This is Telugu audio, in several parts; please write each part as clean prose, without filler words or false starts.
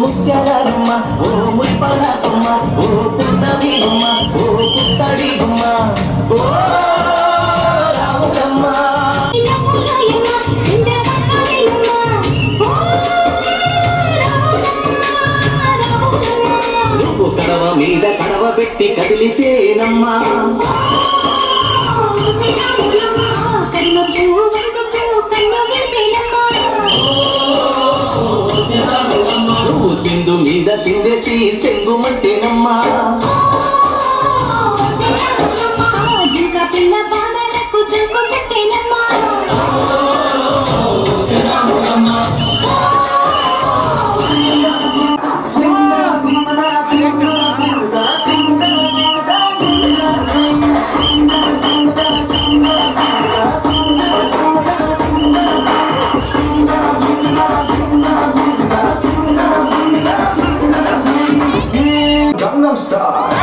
ముత్యాలమ్మ ఓ ముప్పలమ్మ ఓ పుట్టడిమ్మ ఓ పుట్టడిమ్మ ఓ రాములమ్మ నువ్వు కడవ మీద కడవ పెట్టి కదిలితేనమ్మా నువ్వు సింధు మీద సింధేసి సెంగుమంటేనమ్మా పిల్ల బాధలకు చెంగు పెట్టేనమ్మా Gangnam Style.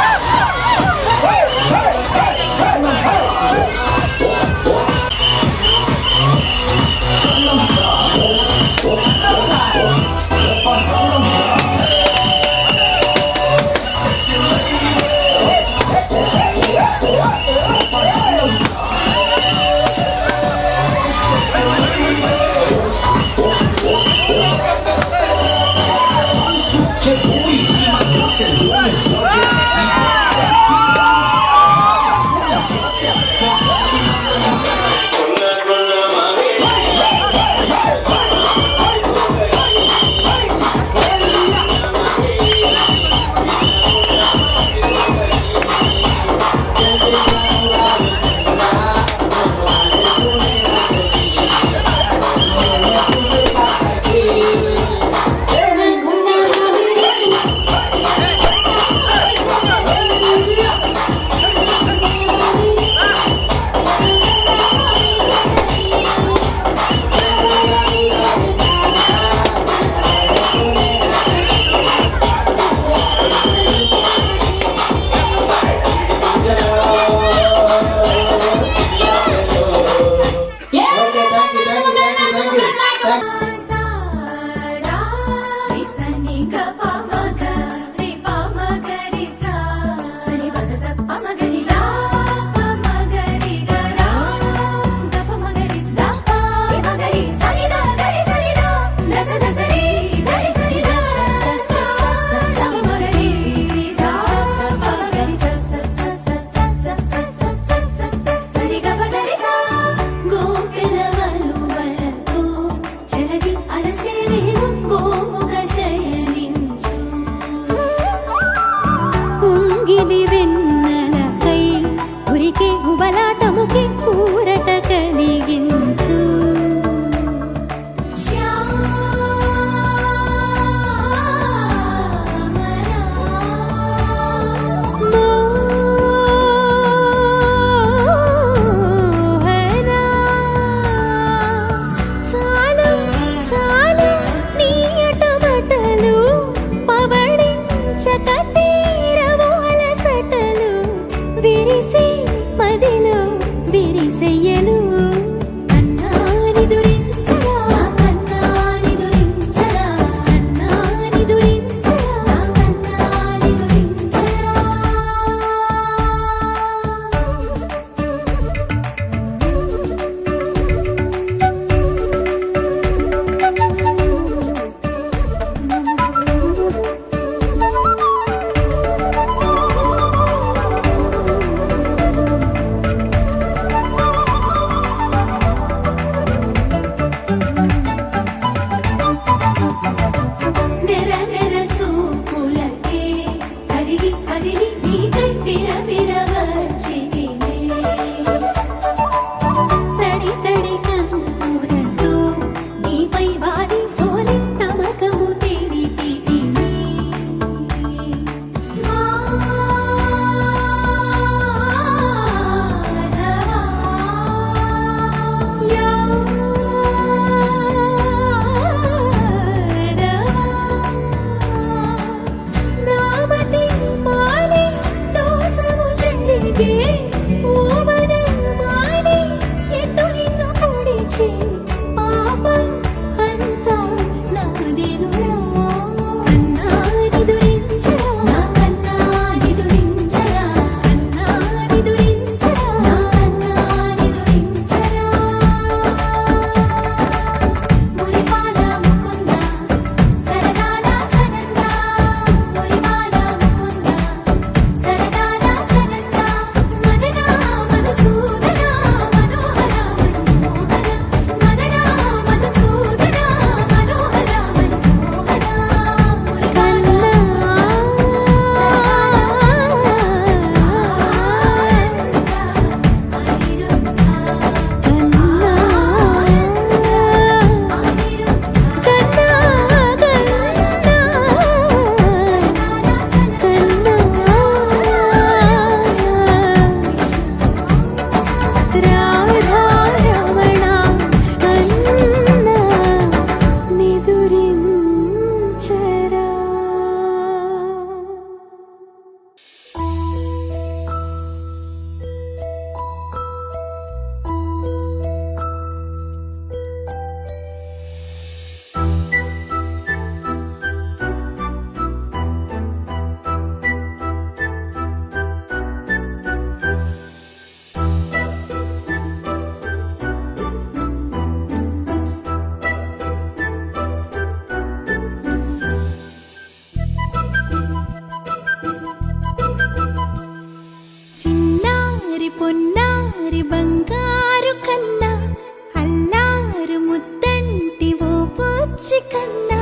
బుజ్జి కన్నా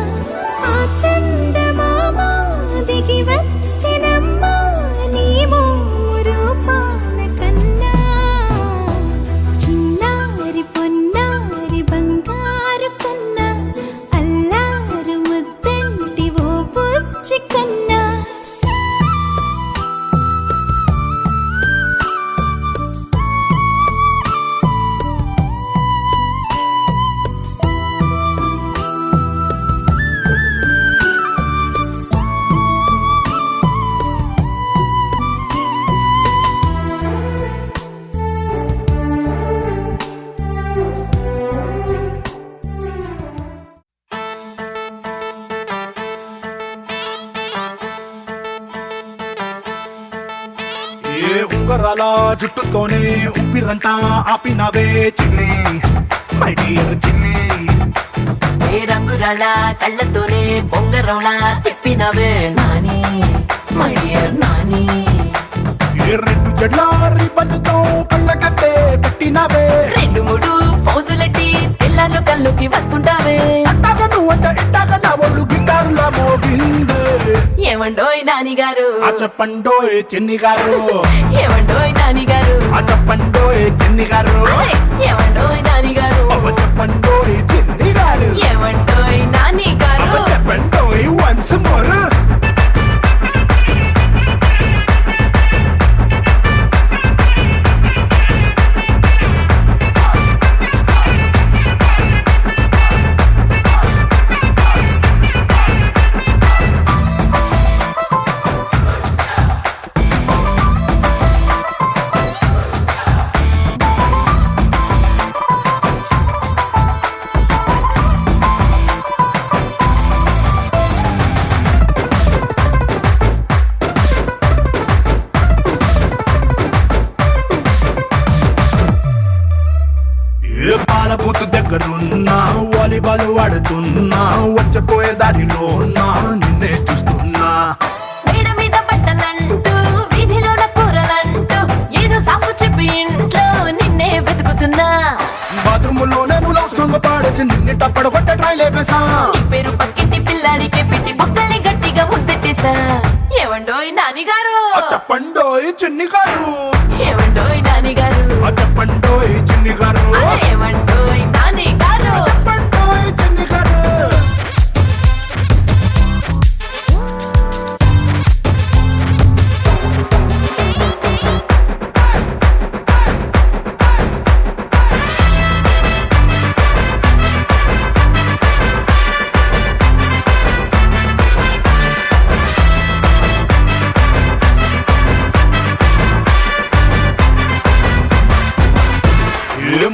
ఆ చందమామ దిగి వచ్చినమ్మా నీ రూపాన కన్నా చిన్నారి పొన్నారి బంగారు కన్నా అల్లారు ముద్దంటి ఓ బుజ్జి కన్నా ఉంగరాల జుట్టుతోనే ఉప్పిరంతా ఆపినవే చిన్ని మై డియర్ చిన్ని ఏ రంగురాళ్ళ కళ్ళతోనే బొంగరంలా తిప్పినవే నాని మై డియర్ నాని ఏ రెండు జడ్ల రిబ్బన్తో కళ్ళకట్టే పెట్టినవే రెండు మూడు ఫౌజులెట్టి తెల్లారు కళ్ళుకి వస్తుంటావే అట్టాగా నువ్వంట ఇట్టాగా నా ఒళ్ళు గిటారులా మోగిందే ఏమండోయ్ నాని గారు ఆ చెప్పండోయ్ చిన్ని గారు ఏమండోయ్ నాని గారు ఆ చెప్పండోయ్ చిన్ని గారు ఏమండోయ్ నాని గారు అవ్వ చెప్పండోయ్ చిన్ని గారు ఏమండోయ్ నాని గారు అవ్వ చెప్పండోయ్ వన్స్ మోర్ పాలబూతు దగ్గరున్నా వాలీబాల్ ఆడుతున్నా వచ్చపోయే దారిలో నా నిన్నే చూస్తున్నా మేడ మీద బట్టలంటూ వీధిలోన కూరలంటూ ఏదో సాకు చెప్పి ఇంట్లో నిన్నే వెతుకుతున్నా బాత్రూములో నేను లవ్ సాంగ్ పాడేసి నిన్ను టప్పడ కొట్ట ట్రై లేపేసా నీ పేరు పక్కింటి పిల్లాడికే పెట్టి బుక్కల్ని గట్టిగా ముద్దెట్టేశా ఏమండోయ్ నాని గారు ఆ చెప్పండోయ్ చిన్ని గారు ఏమండోయ్ నాని గారు ఆ చెప్పండోయ్ చిన్ని గారు ఏమండోయ్ నాని గారు ఆ చెప్పండోయ్ చిన్ని గారు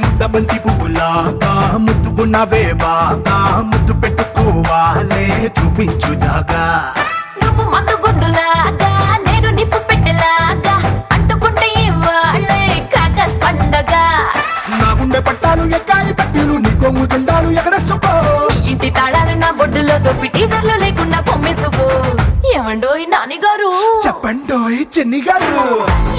ముద్దబంతి పువ్వులాగా ముద్దుకున్నవే బాగా ముద్దు పెట్టుకోవాలే చూపించు జాగా నువ్వు మందు గుడ్డులాగా నేను నిప్పు పెట్టెలాగా అంటుకుంటే ఇవ్వాళ్ళే క్రాకర్స్ పండగ నా గుండె పట్టాలు ఎక్కాయి పట్టీలు నీ కొంగు జెండాలు ఎగరేసుకో నీ ఇంటి తాళాలు నా బొడ్డులో దొప్పి టీజర్లు లేకుండా పొమ్మేసుకో ఏమండోయ్ నాని గారు చెప్పండోయ్ చిన్ని గారు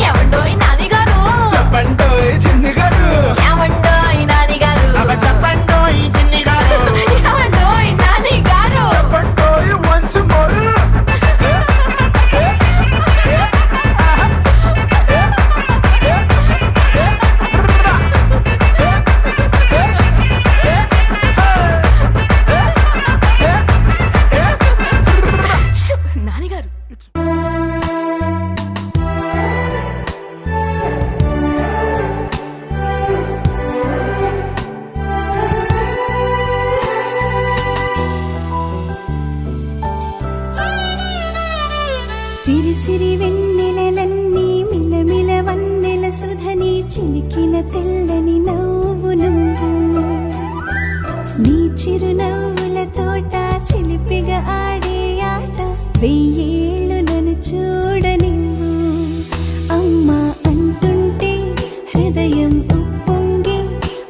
ఏమండోయ్ నాని గారు చెప్పండోయ్ చిన్ని గారు ఏమండోయ్ నాని గారు అవ చెప్పండోయ్ చిన్ని గారు ఏమండోయ్ నాని గారు చెప్పండోయ్ వన్స్ మోర్ షు, నాని గారు సిరి సిరి వెన్నెలలన్నీ మిలమిల వన్నెల సుధని చిలికిన తెల్లని నవ్వు నువ్వు నీ చిరునవ్వుల తోట చిలిపిగా ఆడే ఆట వెయ్యేళ్ళు నన్ను చూడనివ్వు అమ్మా అంటుంటే హృదయం ఉప్పొంగి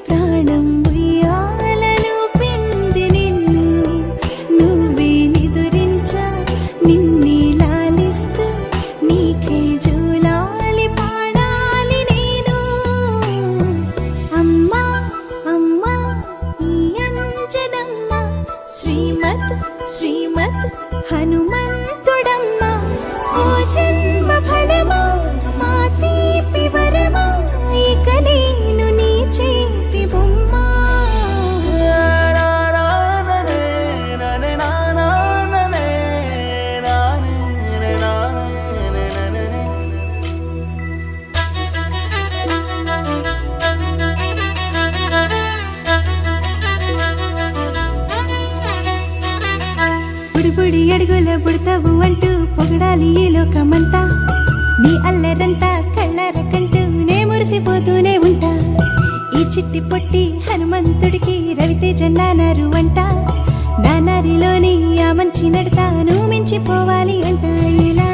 ప్రాణం ఉయ్యాలలో పిండి నిన్ను నువ్వే నిదురించా నిన్నే లాలిస్తూ నీకే జోలాలి పాడాలి నేను అమ్మా అమ్మా ఈ అంజనమ్మ శ్రీమత్ శ్రీమత్ హనుమంతుడమ్మా ఓ జన్మ ఫలమా మా తీపి వరమా ఇక నేను నీ చేతి బొమ్మా బుడి అడుగుల బుడతావు అంటూ పొగడాలి ఈ లోకమంతా నీ అల్లరంతా కళ్ళరకంటూ నే మురిసిపోతూనే ఉంటా ఈ చిట్టి పొట్టి హనుమంతుడికి రవితేజ నానారు అంట నానారిలోని ఆ మంచి నడతాను మించిపోవాలి అంట ఇలా